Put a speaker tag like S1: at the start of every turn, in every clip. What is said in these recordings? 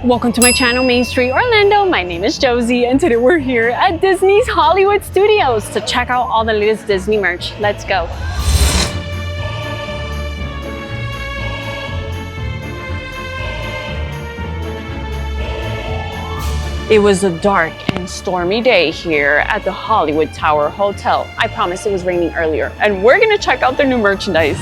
S1: Welcome to my channel, Main Street Orlando. My name is Josie, and today we're here at Disney's Hollywood Studios to check out all the latest Disney merch. Let's go. It was a dark and stormy day here at the Hollywood Tower Hotel. I promise it was raining earlier, and we're gonna check out their new merchandise.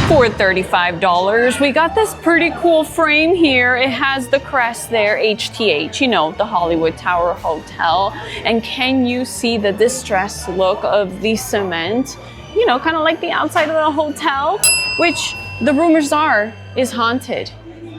S1: For $35, we got this pretty cool frame here. It has the crest there, HTH, you know, the Hollywood Tower Hotel. And can you see the distressed look of the cement? You know, kind of like the outside of the hotel, which the rumors are is haunted.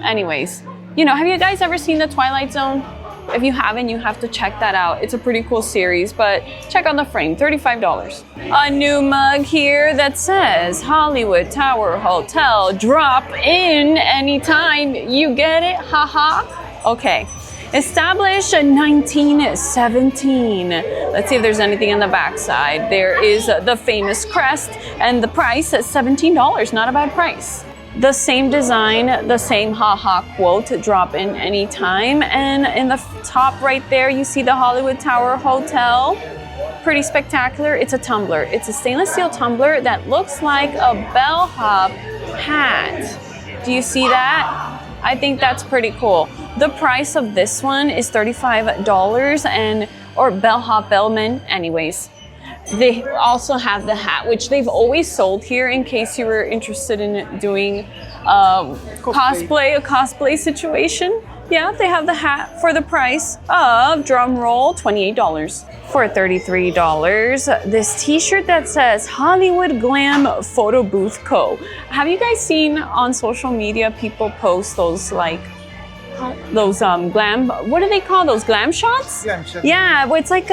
S1: Anyways, you know, have you guys ever seen The Twilight Zone? If you haven't, you have to check that out. It's a pretty cool series, but check out the frame, $35. A new mug here that says Hollywood Tower Hotel, drop in anytime you get it, haha. Okay, established in 1917. Let's see if there's anything on the backside. There is the famous crest, and the price is $17, not a bad price. The same design, the same haha quote, drop in anytime. And in the top right there, you see the Hollywood Tower Hotel. Pretty spectacular. It's a tumbler. It's a stainless steel tumbler that looks like a bellhop hat. Do you see that? I think that's pretty cool. The price of this one is $35 or bellhop bellman anyways. They also have the hat, which they've always sold here in case you were interested in doing a cosplay situation. Yeah, they have the hat for the price of, drum roll, $28. For $33, this t-shirt that says Hollywood Glam Photo Booth Co. Have you guys seen on social media people post those glam, what do they call those, glam shots?
S2: Glam shots.
S1: Yeah, it's like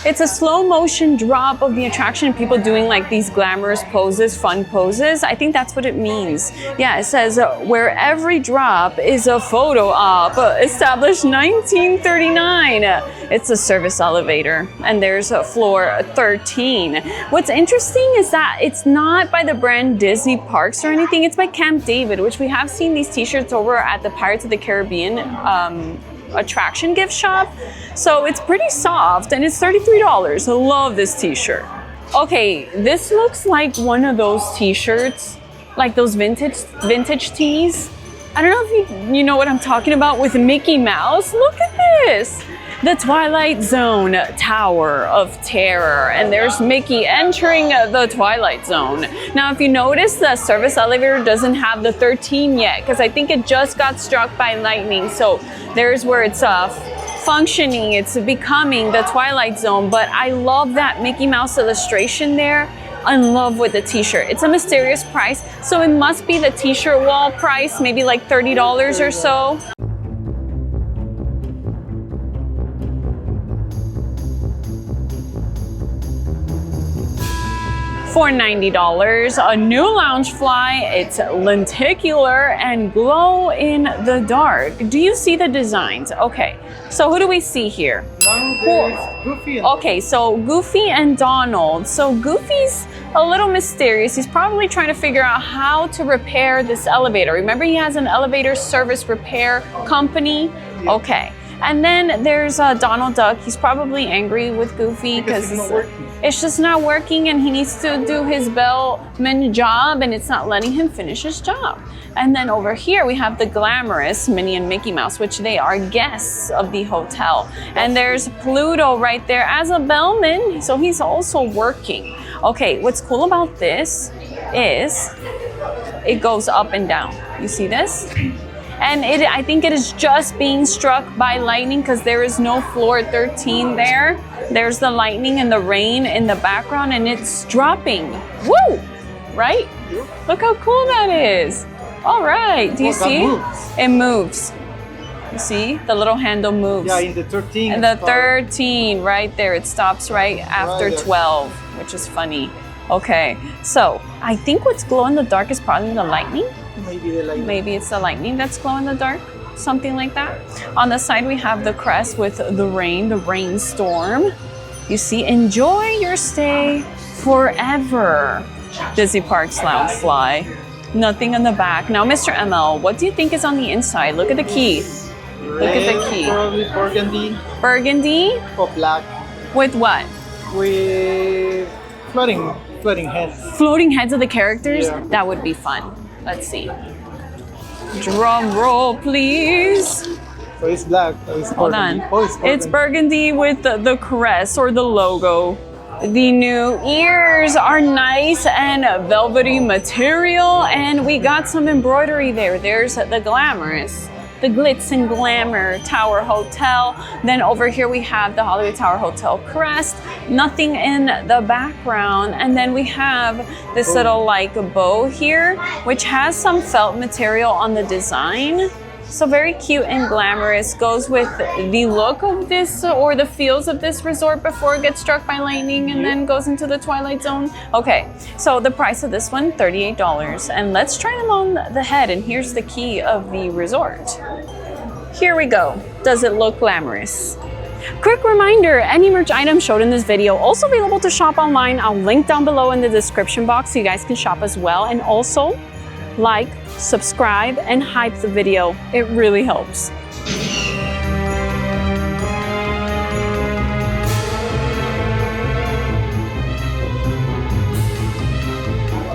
S1: it's a slow motion drop of the attraction, people doing like these glamorous poses, fun poses. I think that's what it means. Yeah, it says where every drop is a photo op, established 1939. It's a service elevator, and there's floor 13. What's interesting is that it's not by the brand Disney Parks or anything, it's by Camp David, which we have seen these t-shirts over at the Pirates of the Caribbean attraction gift shop. So it's pretty soft, and it's $33. I love this t-shirt. Okay, this looks like one of those t-shirts, like those vintage tees. I don't know if you know what I'm talking about, with Mickey Mouse. Look at this. The Twilight Zone Tower of Terror, and there's Mickey entering the Twilight Zone. Now, if you notice, the service elevator doesn't have the 13 yet, because I think it just got struck by lightning. So there's where it's functioning, it's becoming the Twilight Zone. But I love that Mickey Mouse illustration there. In love with the t-shirt. It's a mysterious price, so it must be the t-shirt wall price, maybe like $30 or so. For $90, a new Loungefly. It's lenticular and glow in the dark. Do you see the designs? Okay, so who do we see here?
S2: Goofy.
S1: Okay, so Goofy and Donald. So Goofy's a little mysterious. He's probably trying to figure out how to repair this elevator. Remember, he has an elevator service repair company? Okay. And then there's Donald Duck. He's probably angry with Goofy because it's just not working, and he needs to do his bellman job, and it's not letting him finish his job. And then over here we have the glamorous Minnie and Mickey Mouse, which they are guests of the hotel. And there's Pluto right there as a bellman, so he's also working. Okay, what's cool about this is it goes up and down. You see this? And I think it is just being struck by lightning because there is no floor 13 there. There's the lightning and the rain in the background, and it's dropping. Woo! Right? Look how cool that is. All right, do you see? It moves. You see? The little handle moves.
S2: Yeah, in the 13.
S1: And the 13, right there. It stops right after 12, which is funny. Okay, so I think what's glow in the dark is probably the lightning.
S2: Maybe the lightning.
S1: Maybe it's the lightning that's glow in the dark, something like that. On the side, we have the crest with the rainstorm. You see, enjoy your stay forever. Disney Parks Loungefly. Nothing on the back. Now, Mr. ML, what do you think is on the inside? Look at the key. Look at the key.
S2: Probably burgundy
S1: Burgundy
S2: or black
S1: with what?
S2: with floating heads.
S1: Floating heads of the characters?
S2: Yeah.
S1: That would be fun. Let's see. Drum roll, please.
S2: So it's black. Or it's
S1: Hold
S2: burgundy.
S1: on.
S2: Oh, it's burgundy.
S1: It's burgundy with the crest or the logo. The new ears are nice and velvety material, and we got some embroidery there. There's the glamorous, the glitz and glamour Tower Hotel. Then over here we have the Hollywood Tower Hotel crest, nothing in the background. And then we have this little like bow here, which has some felt material on the design. So very cute and glamorous, goes with the look of this or the feels of this resort before it gets struck by lightning and then goes into the twilight zone. Okay, so the price of this one, $38. And let's try them on the head, and here's the key of the resort. Here we go. Does it look glamorous? Quick reminder, any merch item showed in this video also available to shop online. I'll link down below in the description box so you guys can shop as well. And also, like, subscribe, and hype the video. It really helps.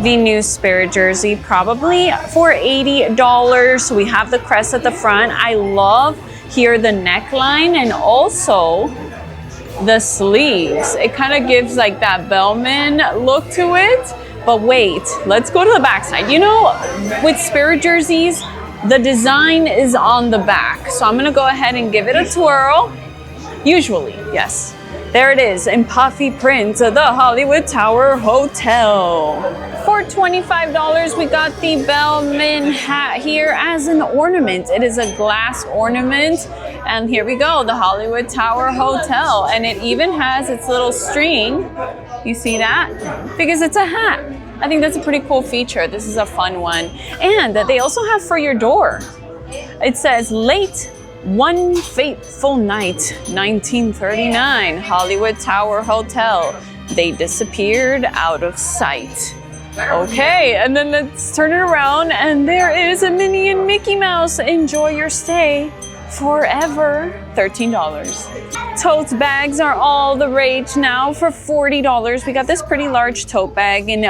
S1: The new Spirit jersey, probably for $80. We have the crest at the front. I love here the neckline and also the sleeves. It kind of gives like that bellman look to it. But wait, let's go to the backside. You know, with Spirit jerseys, the design is on the back. So I'm gonna go ahead and give it a twirl. Usually, yes. There it is in puffy print, the Hollywood Tower Hotel. For $25, we got the bellman hat here as an ornament. It is a glass ornament. And here we go, the Hollywood Tower Hotel. And it even has its little string. You see that? Because it's a hat. I think that's a pretty cool feature. This is a fun one. And they also have for your door. It says, late one fateful night, 1939, Hollywood Tower Hotel. They disappeared out of sight. Okay, and then let's turn it around and there is a Minnie and Mickey Mouse. Enjoy your stay forever. $13. Tote bags are all the rage now for $40. We got this pretty large tote bag in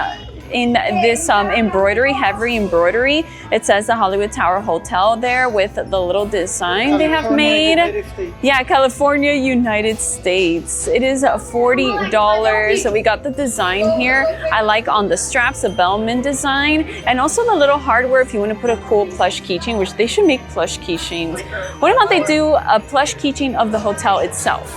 S1: this embroidery, heavy embroidery. It says the Hollywood Tower Hotel there with the little design they have made. Yeah, California, United States. It is $40. So we got the design here. I like on the straps, the bellman design, and also the little hardware if you want to put a cool plush keychain, which they should make plush keychains. What about they do a plush keychain of the hotel itself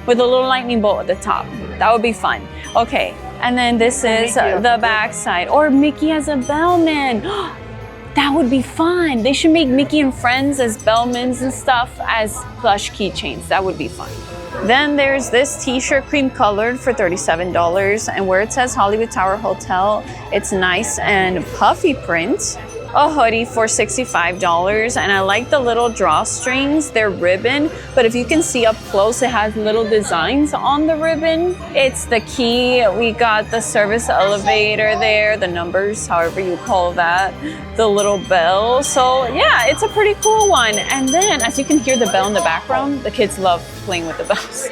S1: with a little lightning bolt at the top? That would be fun. Okay. And then this is the back side. Or Mickey as a bellman. That would be fun. They should make Mickey and Friends as bellmans and stuff as plush keychains. That would be fun. Then there's this t-shirt, cream colored, for $37. And where it says Hollywood Tower Hotel, it's nice and puffy print. A hoodie for $65, and I like the little drawstrings. They're ribbon, but if you can see up close, it has little designs on the ribbon. It's the key. We got the service elevator there, the numbers, however you call that, the little bell. So yeah, it's a pretty cool one. And then as you can hear the bell in the background, the kids love playing with the bells.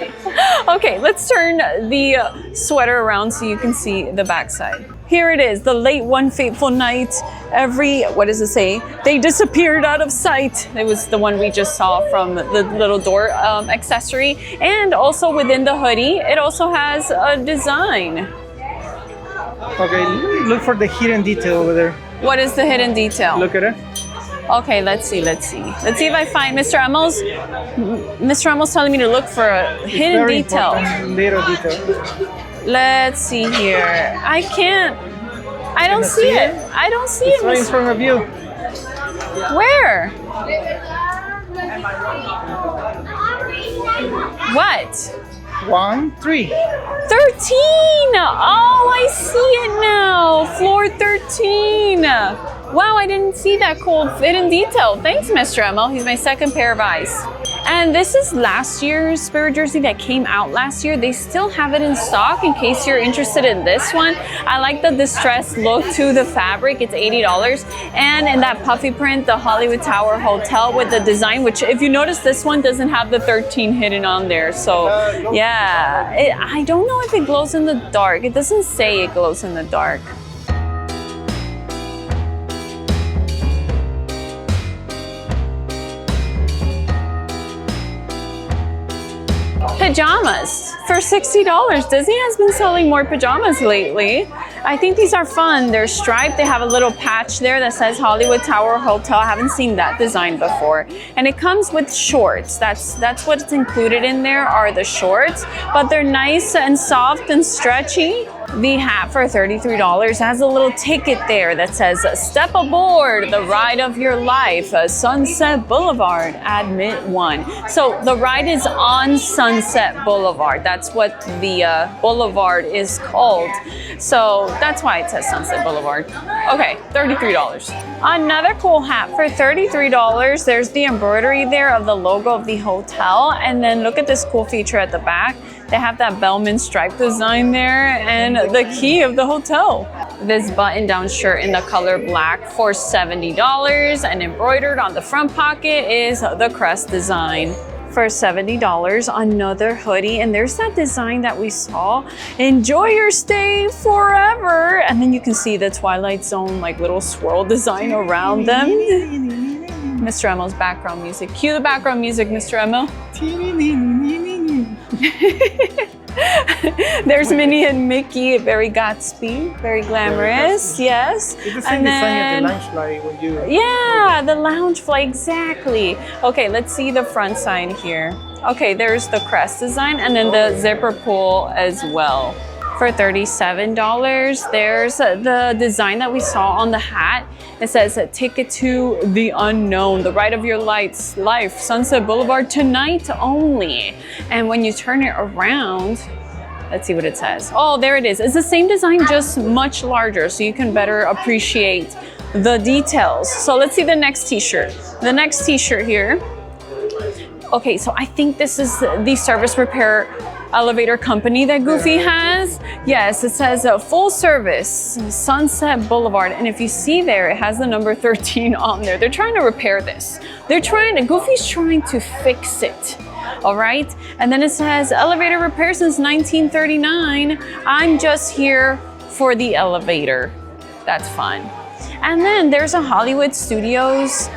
S1: Okay, let's turn the sweater around so you can see the backside. Here it is, the late one fateful night. What does it say? They disappeared out of sight. It was the one we just saw from the little door accessory. And also within the hoodie, it also has a design.
S2: Okay, look for the hidden detail over there.
S1: What is the hidden detail?
S2: Look at it.
S1: Okay, let's see. Let's see if I find Mr. Emmel's telling me to look for a hidden detail.
S2: Little detail.
S1: Let's see here. I don't see it. I don't see it.
S2: It's right in front of you.
S1: Where? What?
S2: 1, 3.
S1: 13! Oh, I see it now. Floor 13. Wow, I didn't see that cool hidden detail. Thanks, Mr. Emmel. He's my second pair of eyes. And this is last year's Spirit jersey that came out last year. They still have it in stock in case you're interested in this one. I like the distressed look to the fabric. It's $80. And in that puffy print, the Hollywood Tower Hotel with the design, which if you notice, this one doesn't have the 13 hidden on there. So yeah, I don't know if it glows in the dark. It doesn't say it glows in the dark. Pajamas for $60. Disney has been selling more pajamas lately. I think these are fun. They're striped. They have a little patch there that says Hollywood Tower Hotel. I haven't seen that design before. And it comes with shorts. That's what's included in there are the shorts, but they're nice and soft and stretchy. The hat for $33 has a little ticket there that says, step aboard the ride of your life, Sunset Boulevard, admit 1. So the ride is on Sunset Boulevard. That's what the boulevard is called. So that's why it says Sunset Boulevard. Okay, $33. Another cool hat for $33. There's the embroidery there of the logo of the hotel. And then look at this cool feature at the back. They have that Bellman stripe design there and the key of the hotel. This button-down shirt in the color black for $70, and embroidered on the front pocket is the crest design. For $70, another hoodie, and there's that design that we saw. Enjoy your stay forever. And then you can see the Twilight Zone like little swirl design around them. Mr. Emil's background music. Cue the background music, Mr. Emil. There's Minnie and Mickey, very Gatsby, very glamorous, yes.
S2: It's the same design as the Loungefly when you...
S1: Yeah, the Loungefly, exactly. Okay, let's see the front side here. Okay, there's the crest design and then the zipper pull as well. For $37, there's the design that we saw on the hat. It says, ticket to the unknown, the ride of your life, Sunset Boulevard tonight only. And when you turn it around, let's see what it says. Oh, there it is. It's the same design, just much larger, so you can better appreciate the details. So let's see the next t-shirt. The next t-shirt here. Okay, so I think this is the service repair elevator company that Goofy has. Yes, it says full service, Sunset Boulevard. And if you see there, it has the number 13 on there. They're trying to repair this. Goofy's trying to fix it. All right. And then it says elevator repair since 1939. I'm just here for the elevator. That's fun. And then there's a Hollywood Studios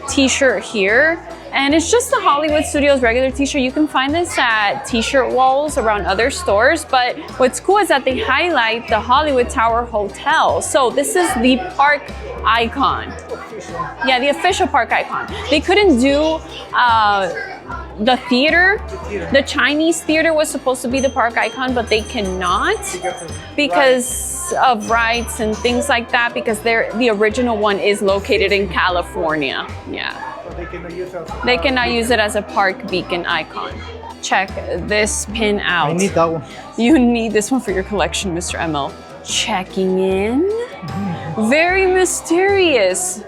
S1: t-shirt here. And it's just the Hollywood Studios regular t-shirt. You can find this at t-shirt walls around other stores. But what's cool is that they highlight the Hollywood Tower Hotel. So this is the park icon. Yeah, the official park icon. They couldn't do the theater. The Chinese theater was supposed to be the park icon, but they cannot because of rights and things like that, because the original one is located in California. Yeah. They cannot use it as a park beacon icon. Check this pin out.
S2: I need that one.
S1: You need this one for your collection, Mr. Emil. Checking in. Very mysterious.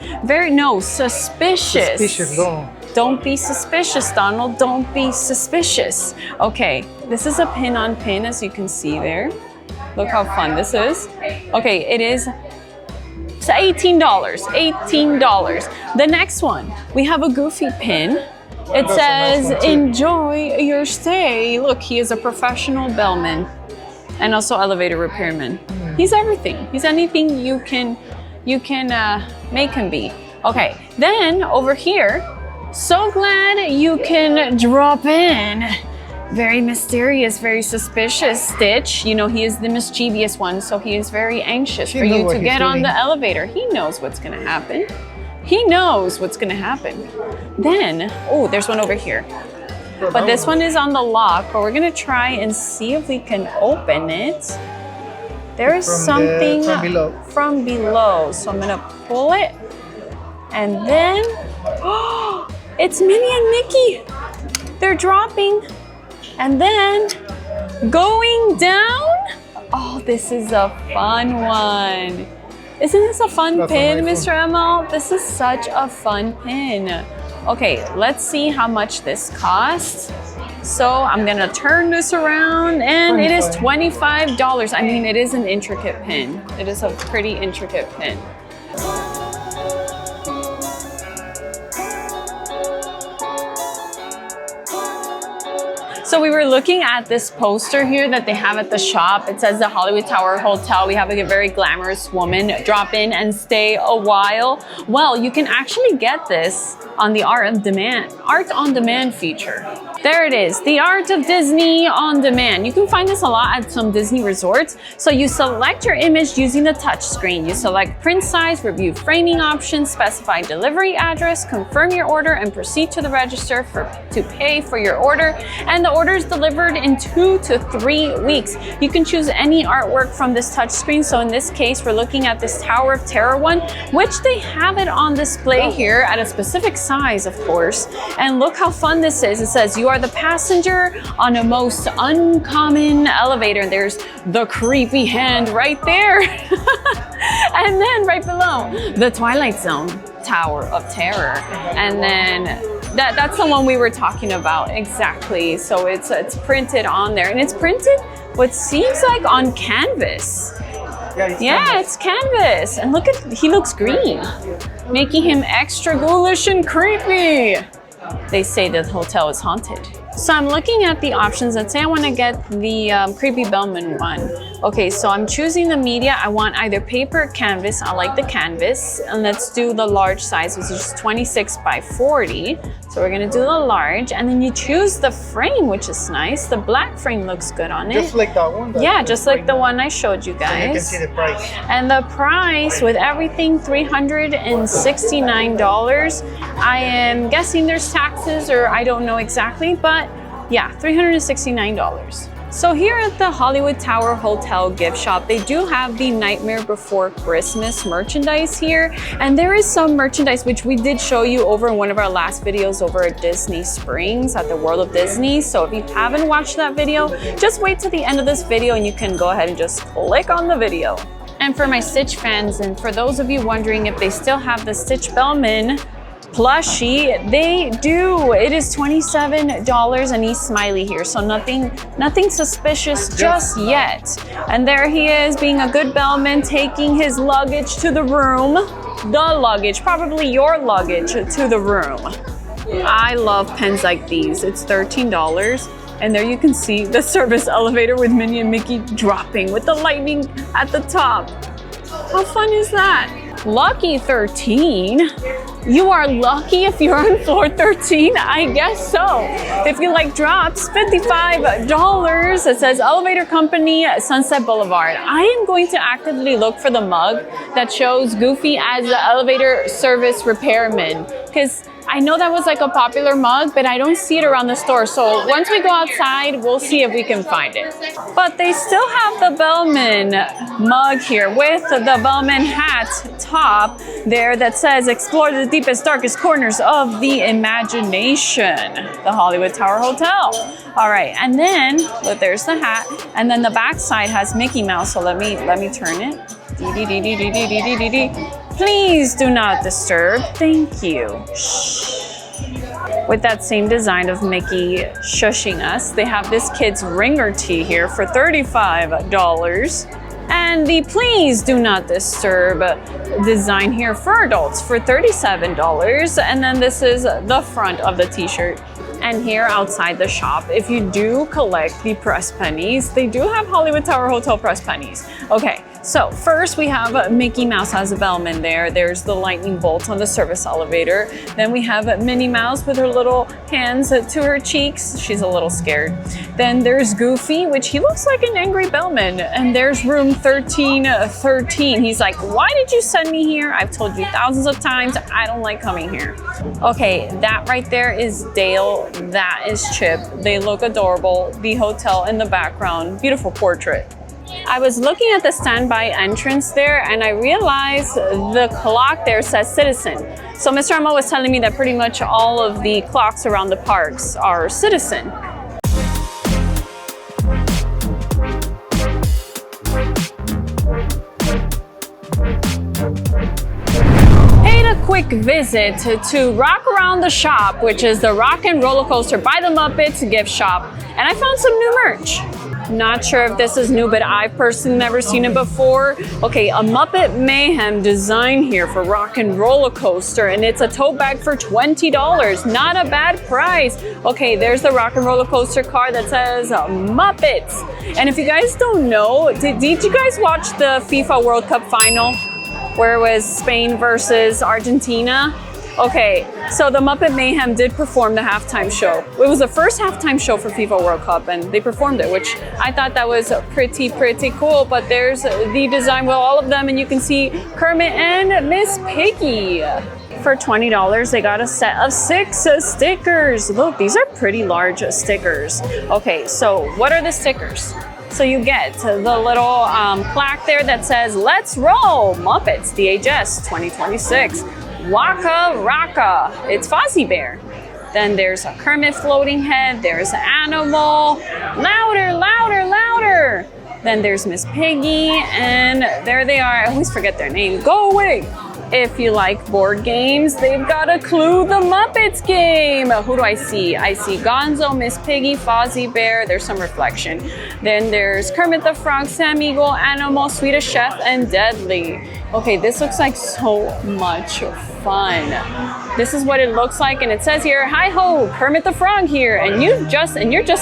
S1: Suspicious.
S2: Suspicious, no.
S1: Don't be suspicious, Donald. Don't be suspicious. Okay, this is a pin on pin, as you can see there. Look how fun this is. Okay, it's $18. $18. The next one, we have a Goofy pin. It says, enjoy your stay. Look, he is a professional bellman and also elevator repairman. He's everything. He's anything you can make him be. Okay, then over here, so glad you can drop in. Very mysterious, very suspicious Stitch. You know, he is the mischievous one, so he is very anxious for you to get on the elevator. He knows what's gonna happen. He knows what's gonna happen. Then, oh, there's one over here. But this one is on the lock, but we're gonna try and see if we can open it. There is something from below. So I'm gonna pull it. And then, oh, it's Minnie and Mickey. They're dropping. And then going down. Oh, this is a fun one. Isn't this a fun pin, Mr. Emil? This is such a fun pin. Okay, let's see how much this costs. So I'm gonna turn this around and it is $25. I mean, it is an intricate pin. It is a pretty intricate pin. So we were looking at this poster here that they have at the shop. It says the Hollywood Tower Hotel. We have a very glamorous woman drop in and stay a while. Well, you can actually get this on the Art on Demand feature. There it is, the Art of Disney on Demand. You can find this a lot at some Disney resorts. So you select your image using the touch screen. You select print size, review framing options, specify delivery address, confirm your order, and proceed to the register to pay for your order. And the order is delivered in 2 to 3 weeks. You can choose any artwork from this touch screen. So in this case, we're looking at this Tower of Terror one, which they have it on display here at a specific size, of course. And look how fun this is. It says, you are the passenger on a most uncommon elevator. And there's the creepy hand right there. And then right below, the Twilight Zone Tower of Terror. And then that's the one we were talking about, exactly. So it's printed on there, and it's printed what seems like on canvas. Yeah, it's canvas. And look at, he looks green, making him extra ghoulish and creepy. They say the hotel is haunted. So I'm looking at the options and say I want to get the Creepy Bellman one. Okay, so I'm choosing the media. I want either paper or canvas. I like the canvas. And let's do the large size, which is 26 by 40. So we're gonna do the large. And then you choose the frame, which is nice. The black frame looks good on it.
S2: Just like that one?
S1: Yeah, just like the one I showed you guys.
S2: And you can see the price.
S1: And the price with everything, $369. I am guessing there's taxes, or I don't know exactly, but yeah, $369. So here at the Hollywood Tower Hotel gift shop, they do have the Nightmare Before Christmas merchandise here. And there is some merchandise which we did show you over in one of our last videos over at Disney Springs at the World of Disney. So if you haven't watched that video, just wait till the end of this video and you can go ahead and just click on the video. And for my Stitch fans, and for those of you wondering if they still have the Stitch Bellman plushie, they do. It is $27, and he's smiley here, so nothing suspicious just yet. And there he is, being a good bellman, taking his luggage to the room. The luggage, probably your luggage, to the room. I love pens like these. It's $13. And there you can see the service elevator with Minnie and Mickey dropping with the lightning at the top. How fun is that? Lucky 13. You are lucky if you're on floor 13? I guess so. If you like drops, $55. It says Elevator Company, Sunset Boulevard. I am going to actively look for the mug that shows Goofy as the elevator service repairman, because I know that was like a popular mug, but I don't see it around the store. So once we go outside, we'll see if we can find it. But they still have the Bellman mug here with the Bellman hat top there that says, explore the deepest, darkest corners of the imagination, the Hollywood Tower Hotel. All right, and then, look, there's the hat. And then the back side has Mickey Mouse. So let me turn it. Please do not disturb. Thank you. Shh. With that same design of Mickey shushing us, they have this kid's ringer tee here for $35. And the Please Do Not Disturb design here for adults for $37. And then this is the front of the t-shirt. And here outside the shop, if you do collect the press pennies, they do have Hollywood Tower Hotel press pennies. Okay, so first we have Mickey Mouse as a bellman there. There's the lightning bolt on the service elevator. Then we have Minnie Mouse with her little hands to her cheeks. She's a little scared. Then there's Goofy, which he looks like an angry bellman. And there's room 1313. He's like, why did you send me here? I've told you thousands of times, I don't like coming here. Okay, that right there is Dale. That is Chip. They look adorable. The hotel in the background, beautiful portrait. I was looking at the standby entrance there and I realized the clock there says Citizen. So Mr. Amo was telling me that pretty much all of the clocks around the parks are Citizen. quick visit to Rock Around the Shop, which is the Rock and Roller Coaster by the Muppets gift shop, and I found some new merch. Not sure if this is new, but I've personally never seen it before. Okay, a Muppet Mayhem design here for Rock and Roller Coaster, and it's a tote bag for $20. Not a bad price. Okay, there's the Rock and Roller Coaster card that says Muppets. And if you guys don't know, did you guys watch the FIFA World Cup final where it was Spain versus Argentina? Okay, so the Muppet Mayhem did perform the halftime show. It was the first halftime show for FIFA World Cup, and they performed it, which I thought that was pretty cool. But there's the design with all of them, and you can see Kermit and Miss Piggy. For $20, they got a set of 6 stickers. Look, these are pretty large stickers. Okay, so what are the stickers? So you get the little plaque there that says, "Let's roll, Muppets, DHS 2026. Waka Raka." It's Fozzie Bear. Then there's a Kermit floating head. There's an animal. Louder, louder, louder. Then there's Miss Piggy, and there they are. I always forget their name. Go away. If you like board games, they've got a Clue the Muppets game. Who do I see? I see Gonzo, Miss Piggy, Fozzie Bear. There's some reflection. Then there's Kermit the Frog, Sam Eagle, Animal, Swedish Chef, and Deadly. Okay, this looks like so much fun. This is what it looks like, and it says here, "Hi ho, Kermit the Frog here, and you're just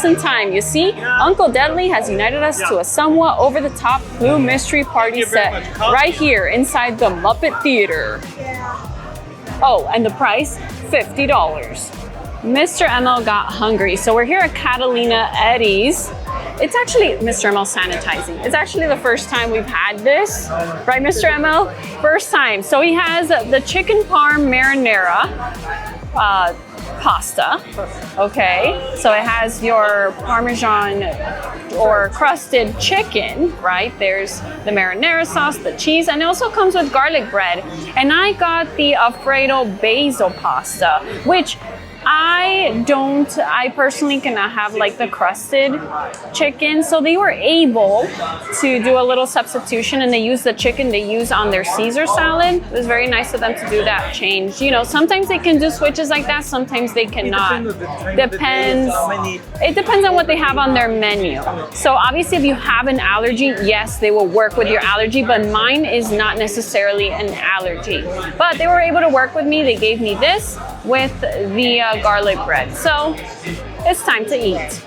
S1: in time. You see, Uncle Deadly has united us to a somewhat over-the-top Clue mystery party set right here inside the Muppet Theater." Oh, and the price, $50. Mr. ML got hungry, so we're here at Catalina Eddie's. It's actually Mr. ML sanitizing. It's actually the first time we've had this, right, Mr. ML? First time. So he has the chicken parm marinara pasta. Okay, so it has your Parmesan or crusted chicken, right? There's the marinara sauce, the cheese, and it also comes with garlic bread. And I got the Alfredo basil pasta, which I personally cannot have like the crusted chicken. So they were able to do a little substitution, and they used the chicken they use on their Caesar salad. It was very nice of them to do that change. You know, sometimes they can do switches like that, sometimes they cannot. It depends on what they have on their menu. So obviously if you have an allergy, yes, they will work with your allergy, but mine is not necessarily an allergy. But they were able to work with me. They gave me this with the garlic bread. So it's time to eat.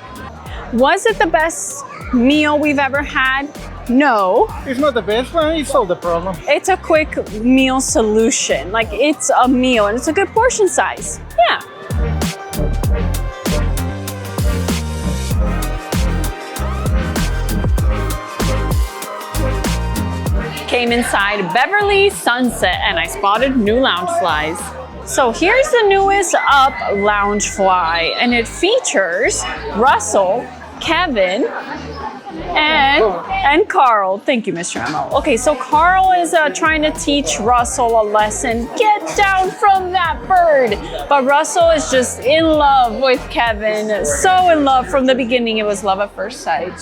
S1: Was it the best meal we've ever had? No.
S2: It's not the best one, it solved the problem.
S1: It's a quick meal solution. Like, it's a meal and it's a good portion size. Yeah. Came inside Beverly Sunset and I spotted new Loungeflies. So here's the newest up Loungefly, and it features Russell, Kevin, and Carl. Thank you, Mr. Emmo. Okay, so Carl is trying to teach Russell a lesson. Get down from that bird. But Russell is just in love with Kevin. So in love from the beginning. It was love at first sight.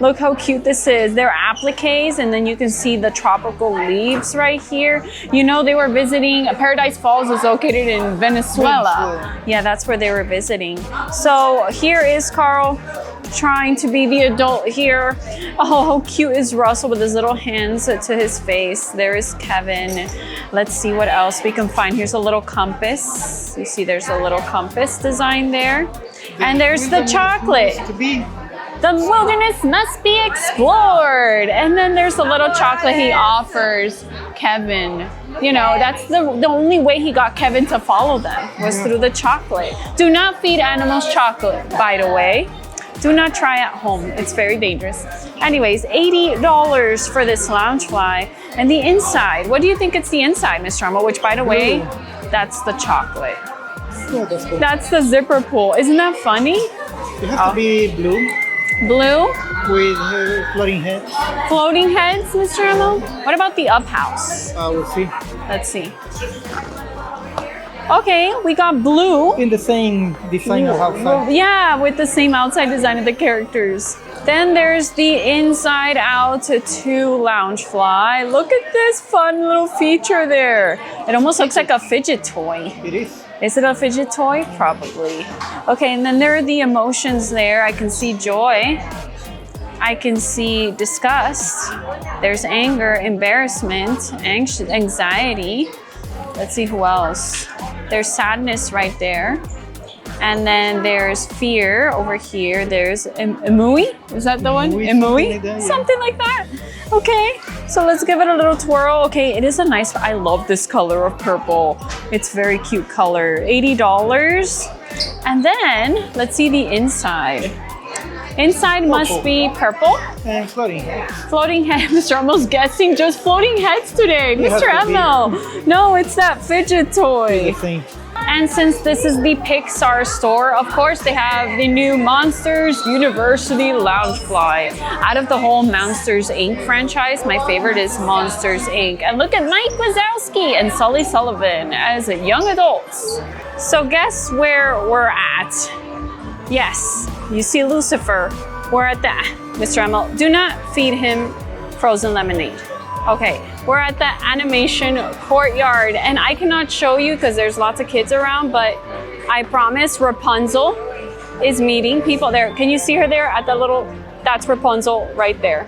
S1: Look how cute this is. They're appliques, and then you can see the tropical leaves right here. You know, they were visiting, Paradise Falls is located in Venezuela. Yeah, that's where they were visiting. So here is Carl trying to be the adult here. Oh, how cute is Russell with his little hands to his face. There is Kevin. Let's see what else we can find. Here's a little compass. You see there's a little compass design there. And there's the chocolate. The wilderness must be explored. And then there's the little chocolate he offers Kevin. You know, that's the only way he got Kevin to follow them was through the chocolate. Do not feed animals chocolate, by the way. Do not try at home. It's very dangerous. Anyways, $80 for this Loungefly. And the inside, what do you think it's the inside, Mr. Ramo? Which, by the way, that's the chocolate.
S2: Yeah, that's cool.
S1: That's the zipper pull. Isn't that funny?
S2: It has to be blue.
S1: Blue?
S2: With floating heads.
S1: Floating heads, Mr. Ramo? What about the up house?
S2: We'll see.
S1: Let's see. Okay, we got blue.
S2: In the same design of outside.
S1: Yeah, with the same outside design of the characters. Then there's the Inside Out to Loungefly. Look at this fun little feature there. It almost looks like a fidget toy.
S2: It is.
S1: Is it a fidget toy? Probably. Okay, and then there are the emotions there. I can see joy. I can see disgust. There's anger, embarrassment, anxiety. Let's see who else. There's sadness right there. And then there's fear over here. There's Emui. Is that the one? Emui? Something like that. Okay, so let's give it a little twirl. Okay, it is a nice, I love this color of purple. It's very cute color. $80. And then let's see the inside. Inside must be purple.
S2: And floating.
S1: Floating head. Mr. Emel's guessing just floating heads today. Mr. Emel. No, it's that fidget toy. And since this is the Pixar store, of course, they have the new Monsters University Loungefly. Out of the whole Monsters Inc. franchise, my favorite is Monsters Inc. And look at Mike Wazowski and Sully Sullivan as young adults. So guess where we're at? Yes, you see Lucifer. We're at the, Mr. Emel, do not feed him frozen lemonade. Okay, we're at the animation courtyard and I cannot show you because there's lots of kids around, but I promise Rapunzel is meeting people there. Can you see her there at the little, that's Rapunzel right there.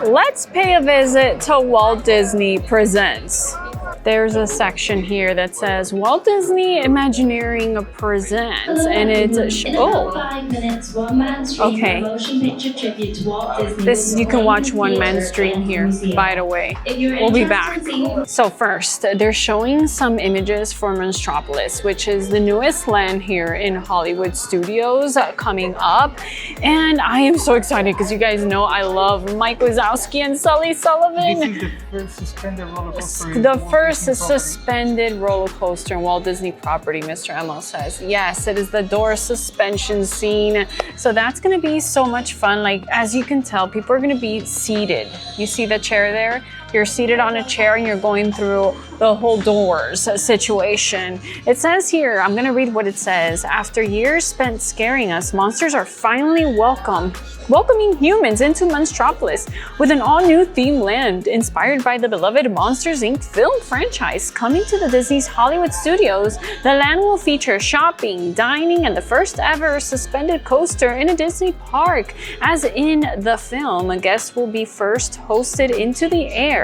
S1: Let's pay a visit to Walt Disney Presents. There's a section here that says Walt Disney Imagineering Presents, and it's oh,
S3: 5 minutes, one man stream
S1: okay.
S3: motion picture tribute to Walt Disney.
S1: This you can watch one man stream here. By the way, we'll be back. So first, they're showing some images for Monstropolis, which is the newest land here in Hollywood Studios coming up, and I am so excited because you guys know I love Mike Wazowski and Sully Sullivan.
S2: This is the first suspended roller coaster.
S1: The first suspended roller coaster in Walt Disney property, Mr. Emel says. Yes, it is the door suspension scene. So that's gonna be so much fun. Like, as you can tell, people are gonna be seated. You see the chair there? You're seated on a chair and you're going through the whole doors situation. It says here, I'm gonna read what it says. After years spent scaring us, monsters are finally welcoming humans into Monstropolis with an all-new theme land inspired by the beloved Monsters Inc. film franchise. Coming to the Disney's Hollywood Studios, the land will feature shopping, dining, and the first ever suspended coaster in a Disney park. As in the film, guests will be first hosted into the air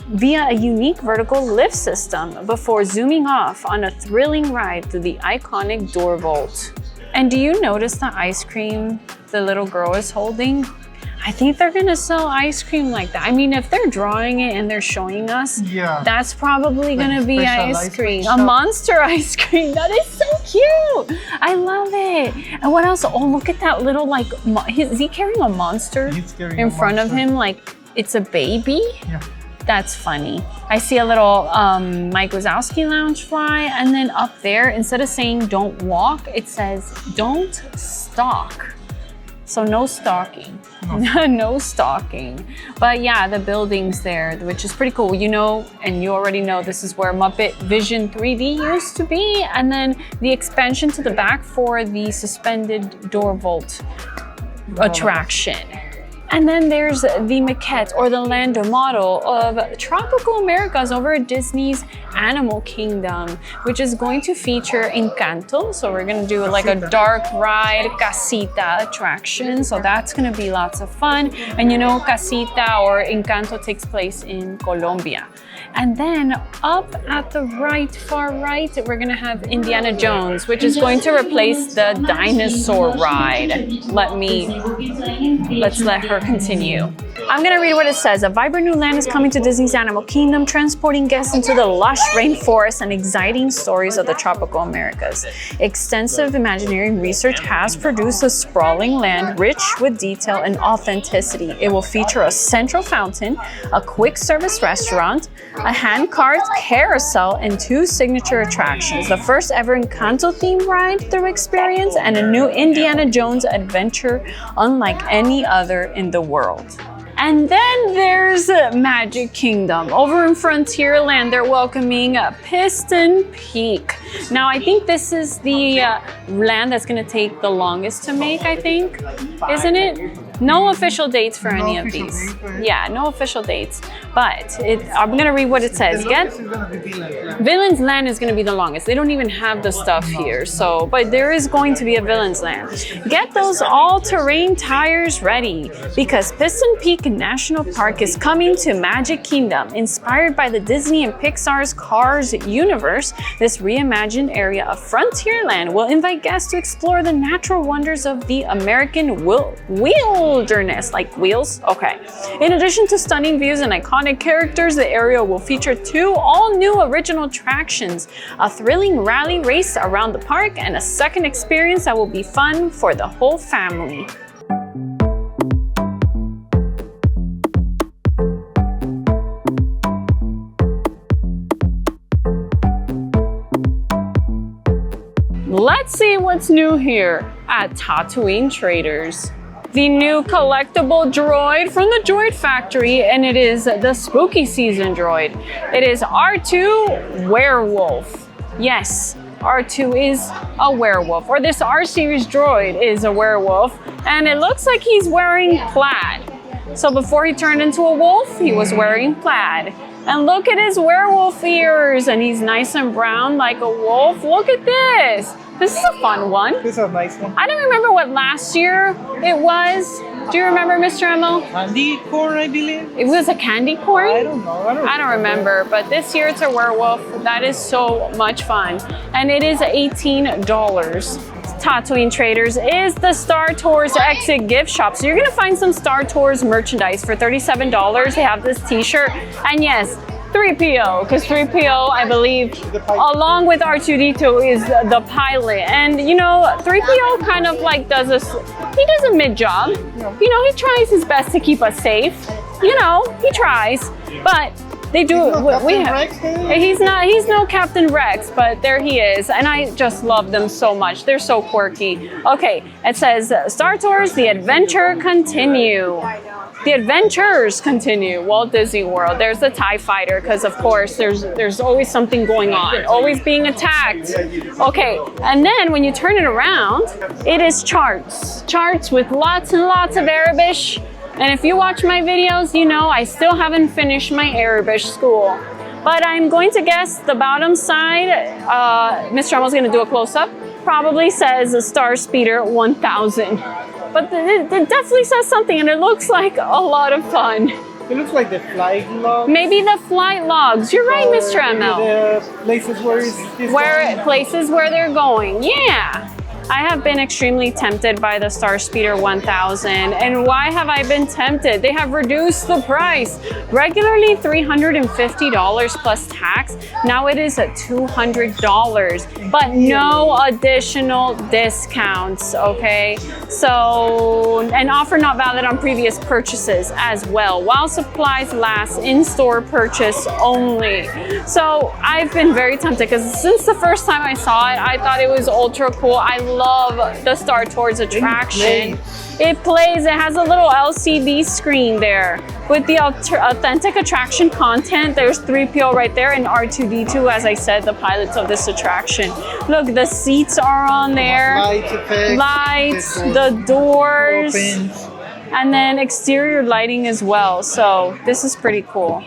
S1: via a unique vertical lift system before zooming off on a thrilling ride through the iconic door vault. And do you notice the ice cream the little girl is holding? I think they're gonna sell ice cream like that. I mean, if they're drawing it and they're showing us, that's probably gonna be ice cream. A monster ice cream. That is so cute. I love it. And what else? Oh, look at that little, like, is he carrying a monster in front of him like it's a baby?
S2: Yeah.
S1: That's funny. I see a little Mike Wazowski Loungefly, and then up there, instead of saying don't walk, it says don't stalk. So no stalking, no stalking. But yeah, the buildings there, which is pretty cool. You know, and you already know, this is where Muppet Vision 3D used to be. And then the expansion to the back for the suspended door vault attraction. And then there's the maquette or the Lando model of Tropical Americas over at Disney's Animal Kingdom, which is going to feature Encanto. So we're gonna do like a dark ride casita attraction. So that's gonna be lots of fun. And you know, casita or Encanto takes place in Colombia. And then up at the right, far right, we're gonna have Indiana Jones, which is going to replace the dinosaur ride. Let's let her continue. I'm gonna read what it says. A vibrant new land is coming to Disney's Animal Kingdom, transporting guests into the lush rainforest and exciting stories of the tropical Americas. Extensive Imagineering research has produced a sprawling land rich with detail and authenticity. It will feature a central fountain, a quick service restaurant, a hand-carved carousel, and 2 signature attractions. The first ever Encanto themed ride-through experience and a new Indiana Jones adventure unlike any other in the world. And then there's Magic Kingdom. Over in Frontierland, they're welcoming Piston Peak. Now, I think this is the land that's going to take the longest to make, I think. Isn't it? No official dates for any of these. Yeah, no official dates. But I'm going to read what it says. Villain's Land is going to be the longest. They don't even have the stuff here. So, but there is going to be a Villain's Land. Get those all-terrain tires ready because Piston Peak National Park is coming to Magic Kingdom. Inspired by the Disney and Pixar's Cars universe, this reimagined area of Frontierland will invite guests to explore the natural wonders of the American wilderness, like wheels. Okay. In addition to stunning views and iconic characters, the area will feature 2 all-new original attractions, a thrilling rally race around the park, and a second experience that will be fun for the whole family. Let's see what's new here at Tatooine Traders. The new collectible droid from the Droid Factory, and it is the spooky season droid. It is R2 Werewolf. Yes, R2 is a werewolf, or this R-Series droid is a werewolf, and it looks like he's wearing plaid. So before he turned into a wolf, he was wearing plaid. And look at his werewolf ears, and he's nice and brown like a wolf. Look at this. This is a fun one.
S2: This is a nice one.
S1: I don't remember what last year it was. Do you remember, Mr. Emil?
S2: Candy corn, I believe.
S1: It was a candy corn?
S2: I don't know.
S1: I don't remember, but this year it's a werewolf. That is so much fun. And it is $18. Tatooine Traders is the Star Tours exit gift shop. So you're gonna find some Star Tours merchandise for $37. They have this t-shirt, and yes, 3PO, because 3PO, I believe, along with R2-D2 is the pilot. And you know, 3PO kind of like does a mid-job. You know, he tries his best to keep us safe. You know, he tries, but they do. He's no Captain Rex, but there he is, and I just love them so much. They're so quirky. Okay, it says Star Tours: The Adventure Continue. The adventures continue. Walt Disney World. There's the TIE Fighter, because of course there's always something going on, always being attacked. Okay, and then when you turn it around, it is charts with lots and lots of Arabic. And if you watch my videos, you know I still haven't finished my Arabic school. But I'm going to guess the bottom side, Mr. Emil's going to do a close-up, probably says a Star Speeder 1000. But it definitely says something, and it looks like a lot of fun.
S2: It looks like the flight logs.
S1: Maybe the flight logs. You're right, Mr. Emil.
S2: The places where they're going.
S1: Yeah. I have been extremely tempted by the Star Speeder 1000. And why have I been tempted? They have reduced the price. Regularly $350 plus tax. Now it is at $200, but no additional discounts, okay? So, an offer not valid on previous purchases as well, while supplies last, in-store purchase only. So I've been very tempted because since the first time I saw it, I thought it was ultra cool. I love the Star Tours attraction. It plays, it has a little LCD screen there with the authentic attraction content. There's 3PO right there and R2-D2, as I said, the pilots of this attraction. Look, the seats are on there. Lights, the doors, and then exterior lighting as well. So this is pretty cool.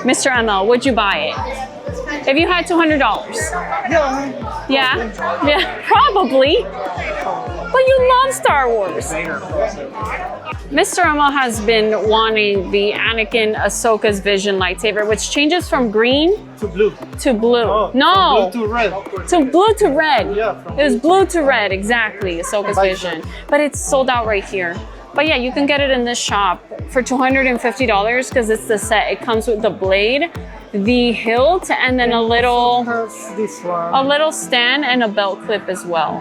S1: Mr. Emil, would you buy it? If you had $200? Yeah, probably. But you love Star Wars. Mr. Emil has been wanting the Anakin Ahsoka's Vision lightsaber, which changes from green
S2: to blue.
S1: No,
S2: from blue to red.
S1: To blue to red.
S2: Yeah,
S1: it was blue to red, exactly. Ahsoka's Vision, but it's sold out right here. But yeah, you can get it in this shop for $250 because it's the set. It comes with the blade, the hilt, and then a little stand and a belt clip as well.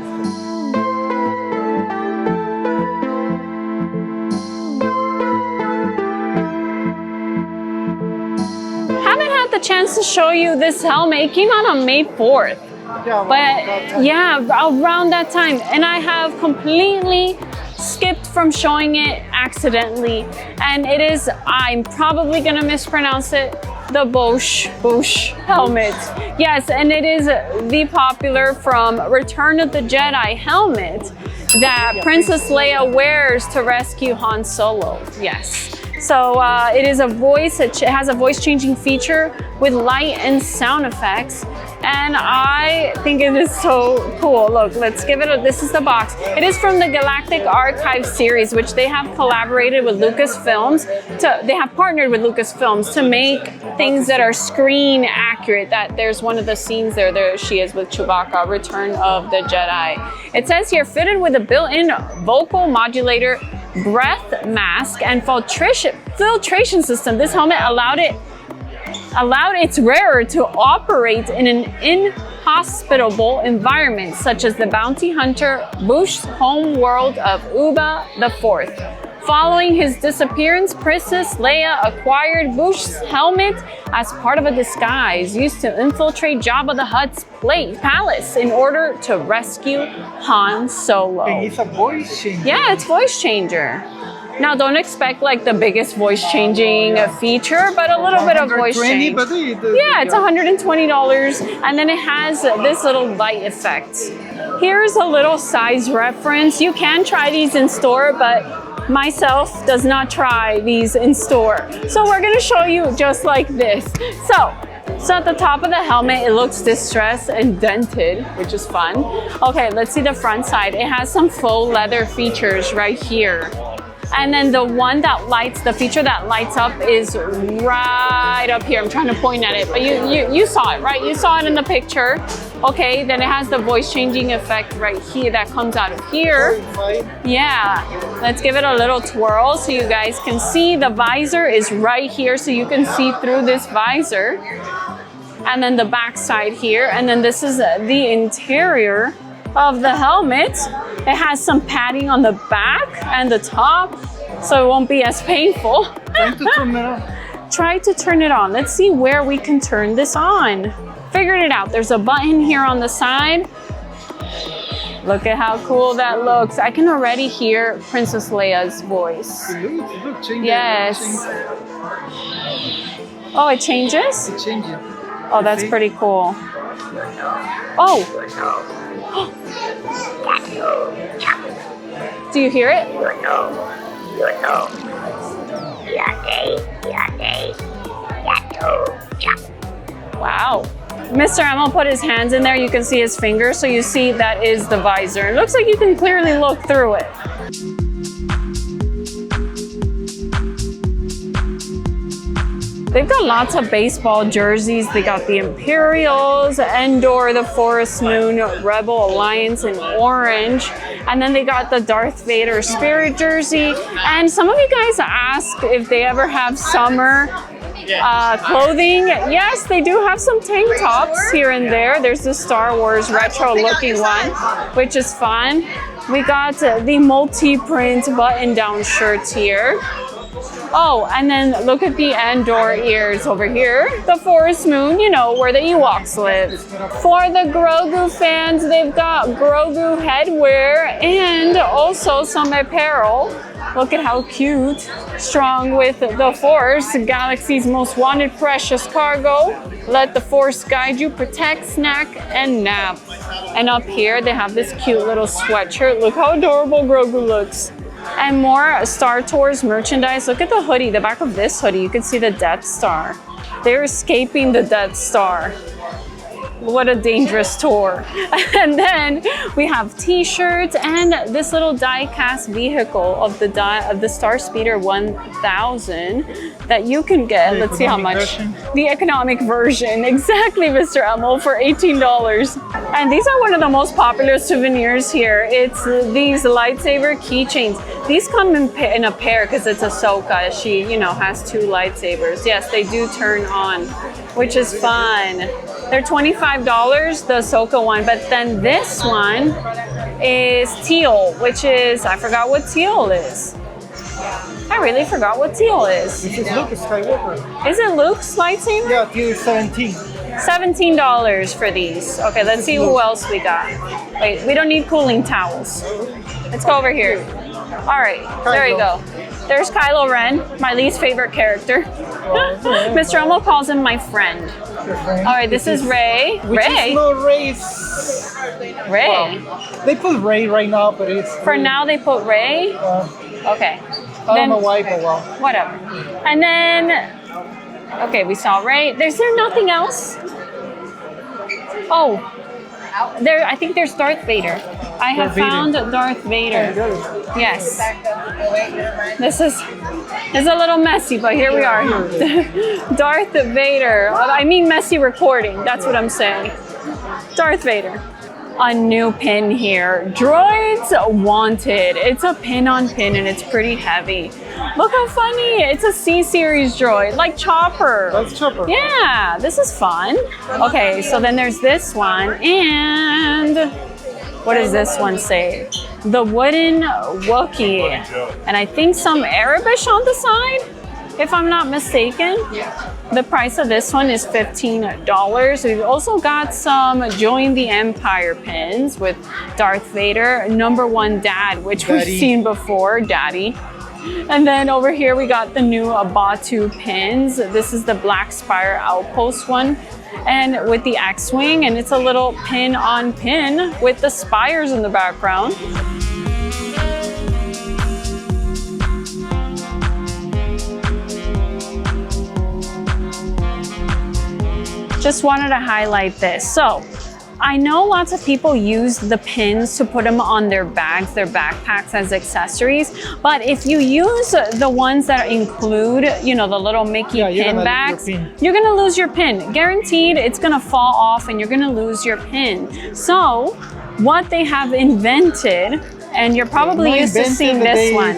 S1: Haven't had the chance to show you this helmet. It came out on May 4th. But yeah, around that time. And I have completely skipped from showing it accidentally, and it is, I'm probably gonna mispronounce it, the Bosch helmet. Yes, and it is the popular from Return of the Jedi helmet that Princess Leia wears to rescue Han Solo. Yes. So it is a voice, it has a voice changing feature with light and sound effects. And I think it is so cool. Look, let's give it a, this is the box. It is from the Galactic Archive series, which they have collaborated with Lucasfilms they have partnered with Lucasfilms to make things that are screen accurate. That there's one of the scenes there she is with Chewbacca, Return of the Jedi. It says here, fitted with a built-in vocal modulator, breath mask, and filtration system. This helmet allowed its wearer to operate in an inhospitable environment, such as the bounty hunter Boushh's home world of Uba IV. Following his disappearance, Princess Leia acquired Boushh's helmet as part of a disguise used to infiltrate Jabba the Hutt's palace in order to rescue Han Solo.
S2: And it's a voice changer.
S1: Yeah, it's voice changer. Now, don't expect like the biggest voice changing feature, but a little bit of voice change. Yeah, it's $120, and then it has this little light effect. Here's a little size reference. You can try these in store, but myself does not try these in store. So we're gonna show you just like this. So at the top of the helmet, it looks distressed and dented, which is fun. Okay, let's see the front side. It has some faux leather features right here. And then the feature that lights up is right up here. I'm trying to point at it, but you saw it, right? You saw it in the picture. Okay, then it has the voice changing effect right here that comes out of here. Yeah, let's give it a little twirl so you guys can see. The visor is right here, so you can see through this visor. And then the back side here, and then this is the interior of the helmet. It has some padding on the back and the top, so it won't be as painful. Try to turn it on. Let's see where we can turn this on. Figured it out. There's a button here on the side. Look at how cool that looks. I can already hear Princess Leia's voice. Yes. Oh, it changes?
S2: It changes.
S1: Oh, that's pretty cool. Oh. Do you hear it? Wow. Mr. Emil put his hands in there. You can see his fingers, so you see that is the visor. It looks like you can clearly look through it. They've got lots of baseball jerseys. They got the Imperials, Endor, the Forest Moon, Rebel Alliance in orange. And then they got the Darth Vader Spirit jersey. And some of you guys asked if they ever have summer clothing. Yes, they do have some tank tops here and there. There's the Star Wars retro looking one, which is fun. We got the multi-print button-down shirts here. Oh, and then look at the Andor ears over here. The Forest Moon, you know, where the Ewoks live. For the Grogu fans, they've got Grogu headwear and also some apparel. Look at how cute. Strong with the Force, Galaxy's most wanted precious cargo. Let the Force guide you, protect, snack, and nap. And up here, they have this cute little sweatshirt. Look how adorable Grogu looks. And more Star Tours merchandise. Look at the hoodie, the back of this hoodie. You can see the Death Star. They're escaping the Death Star. What a dangerous tour. And then we have t-shirts and this little die-cast vehicle of the Star Speeder 1000 that you can get. Let's see how much. The economic version. Exactly, Mr. Emil, for $18. And these are one of the most popular souvenirs here. It's these lightsaber keychains. These come in a pair because it's Ahsoka. She, you know, has two lightsabers. Yes, they do turn on, which is fun. They're $25, the Ahsoka one, but then this one is teal, which is, I forgot what teal is. I really forgot what teal is.
S2: This is Luke Skywalker.
S1: Is it Luke's lightsaber?
S2: Yeah, teal is 17.
S1: $17 for these. Okay, let's see who else we got. Wait, we don't need cooling towels. Let's go over here. All right, there you go. There's Kylo Ren, my least favorite character. Mr. Elmo calls him my friend. All right, this is Rey.
S2: Which
S1: Rey?
S2: is no Rey.
S1: Rey.
S2: Well, they put Rey right now, but it's...
S1: For now, they put Rey? Okay.
S2: I don't know why, but well.
S1: Whatever. And then, okay, we saw Rey. Is there nothing else? Oh, I think there's Darth Vader. I have found Darth Vader. Yes. This is a little messy, but here we are. Darth Vader. I mean messy recording. That's what I'm saying. Darth Vader. A new pin here. Droids Wanted. It's a pin on pin and it's pretty heavy. Look how funny. It's a C-series droid, like Chopper.
S2: That's Chopper.
S1: Yeah, this is fun. Okay, so then there's this one. And what does this one say? The Wooden Wookiee. And I think some Arabish on the side, if I'm not mistaken. The price of this one is $15. We've also got some Join the Empire pins with Darth Vader, #1 Dad, which we've seen before, Daddy. And then over here we got the new Batu pins. This is the Black Spire Outpost one. And with the X-Wing, and it's a little pin on pin with the spires in the background. Just wanted to highlight this. So I know lots of people use the pins to put them on their bags, their backpacks as accessories. But if you use the ones that include, you know, the little Mickey pin bags, you're gonna lose your pin. Guaranteed, it's gonna fall off and you're gonna lose your pin. So what they have invented, and you're probably used to seeing this one.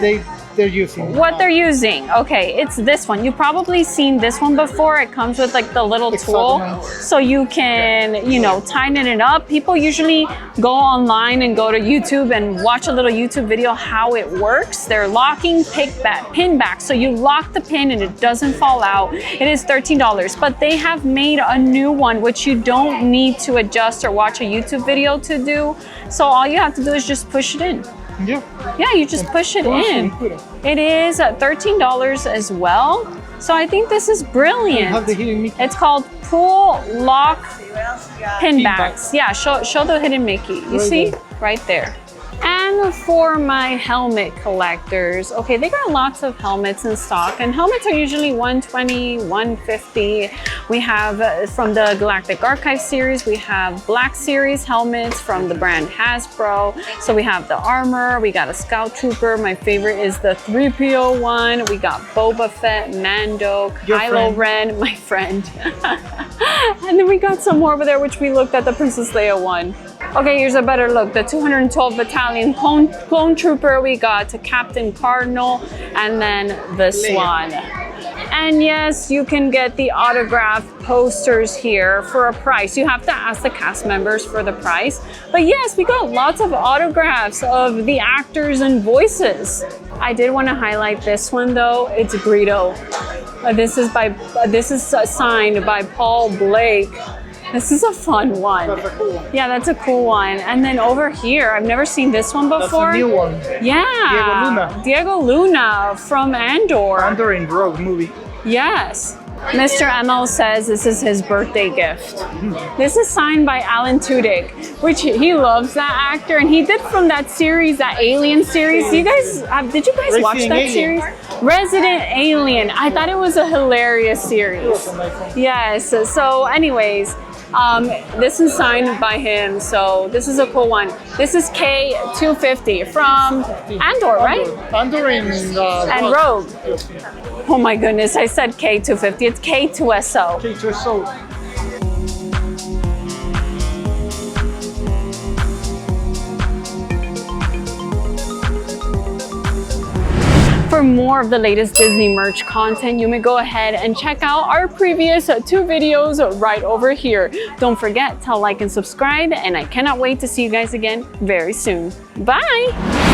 S2: They're using.
S1: What they're using, okay, it's this one. You've probably seen this one before. It comes with like the little tool, so you can, you know, tighten it up. People usually go online and go to YouTube and watch a little YouTube video how it works. They're locking pin back, so you lock the pin and it doesn't fall out. It is $13, but they have made a new one which you don't need to adjust or watch a YouTube video to do. So all you have to do is just push it in.
S2: Yeah.
S1: Yeah, you just push it in. It is $13 as well. So I think this is brilliant.
S2: Have the hidden Mickey.
S1: It's called Pull Lock Pin Backs. Yeah, show the hidden Mickey. You see? Right there. And for my helmet collectors, okay, they got lots of helmets in stock, and helmets are usually $120, $150. We have from the Galactic Archive series, we have Black Series helmets from the brand Hasbro. So we have the armor, we got a Scout Trooper. My favorite is the 3PO one. We got Boba Fett, Mando, Kylo Ren, my friend. And then we got some more over there, which we looked at, the Princess Leia one. Okay, here's a better look. The 212 Battalion Clone Trooper. We got Captain Cardinal, and then this one. And yes, you can get the autographed posters here for a price. You have to ask the cast members for the price. But yes, we got lots of autographs of the actors and voices. I did want to highlight this one though. It's Greedo. This is signed by Paul Blake. This is a fun one.
S2: That's a cool one.
S1: Yeah, that's a cool one. And then over here, I've never seen this one before.
S2: That's a new one.
S1: Yeah. Diego Luna from Andor.
S2: Andor in Rogue movie.
S1: Yes. Mr. ML says this is his birthday gift. This is signed by Alan Tudyk, which he loves that actor, and he did from that series, that Alien series. Did you guys watch that series? Resident Alien. I thought it was a hilarious series. Yes. So anyways, this is signed by him, so this is a cool one. This is K250 from Andor, right?
S2: Andor and
S1: Rogue. Oh my goodness, I said K250. It's K2SO.
S2: K2SO.
S1: For more of the latest Disney merch content, you may go ahead and check out our previous 2 videos right over here. Don't forget to like and subscribe, and I cannot wait to see you guys again very soon. Bye!